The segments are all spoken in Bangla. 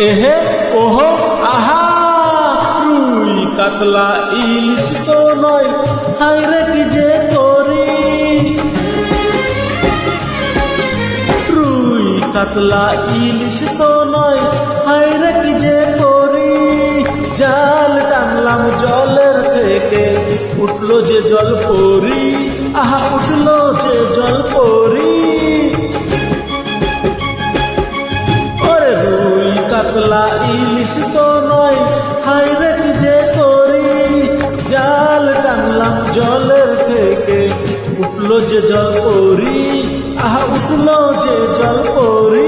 এহে ওহো আহা, রুই কাতলা ইলিশ তো নয়, হায়রে কি যে করি। রুই কাতলা ইলিশ তো নয়, হায়রে কি যে করি। জাল টানলাম জলের থেকে, উঠলো যে জল পরি, আহা উঠলো যে জল পরি। ওরে রুই কাতলা ইলিশ তো নয়, হায়রে কি যে করি। জাল টানলাম জলের থেকে, উঠলো যে জল পরি, আহা উঠলো যে জল পরি।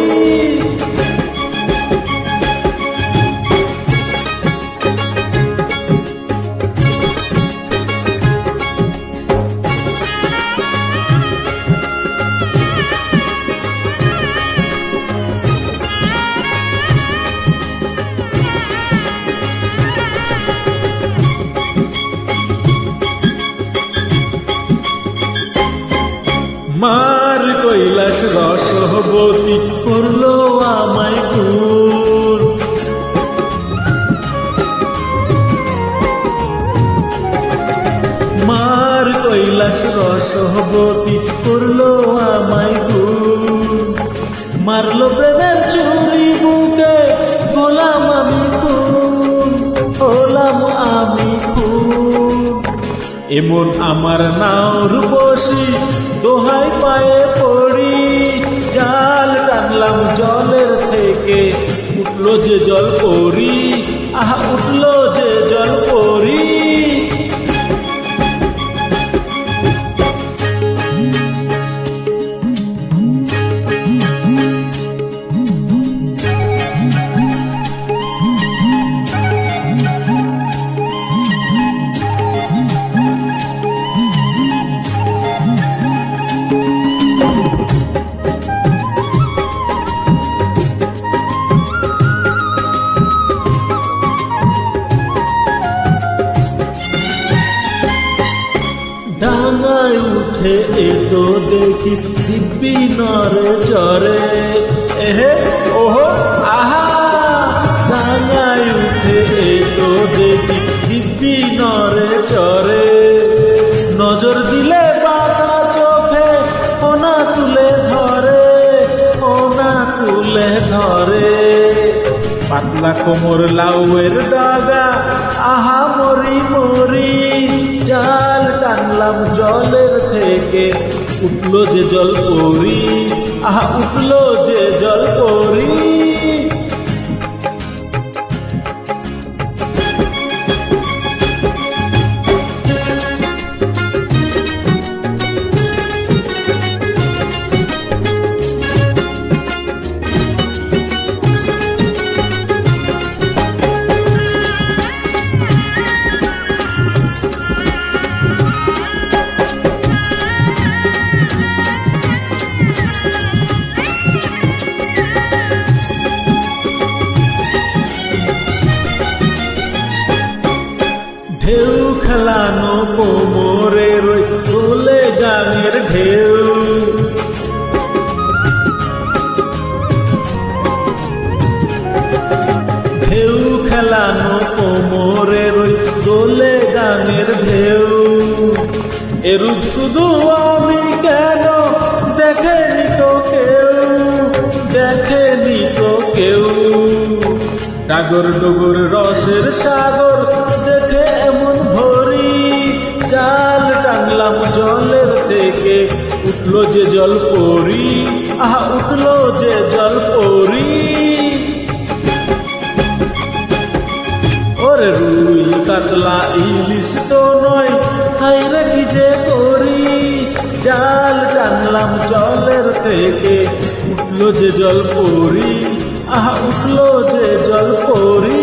মার কৈলাস রসবতী করলো আমায় খুন। মার কৈলাস রসবতী করলো আমায় খুন। মারলো প্রেমের চুরি বুকে, হলাম আমি খুন, হলাম আমি খুন। এমন আমার নাও রূপসী, দোহাই পায়ে পড়ি। জাল টানলাম জলের থেকে, উঠলো যে জল পরি, আহা উঠলো যে জল পরি। ডাঙায় উঠে এতো দেখি, দিব্যি নরে চরে। এহে ওহো আহা, ডাঙায় উঠে এতো দেখি, দিব্যি নরে চরে। নজর দিলে বাঁকা চোখে, ওনা তুলে ধরে, ওনা তুলে ধরে। পাতলা কোমর লাউয়ের ডাগা, আহা মরি মরি। জাল টানলাম জলের থেকে, উঠলো যে জল পরি, আহা উঠলো যে জল পরি। ঢেউ খেলানো কোমরের দোলে গানের ঢেউ। ঢেউ খেলানো কোমরের দোলে গানের ঢেউ। এরূপ শুধু আমি কেন, দেখেনি তো কেউ, দেখেনি তো কেউ। ডাগর ডগর রসের সাগর দেখে এমন ভরি। জাল টানলাম জলের থেকে, উঠলো যে জল পরি, আহা উঠলো যে জল পরি। ওরে রুই কাতলা ইলিশ তো নয়, হায়রে কি যে করি। জাল টানলাম জলের থেকে, উঠলো যে জল পরি, আহা উঠলো যে জল পরি।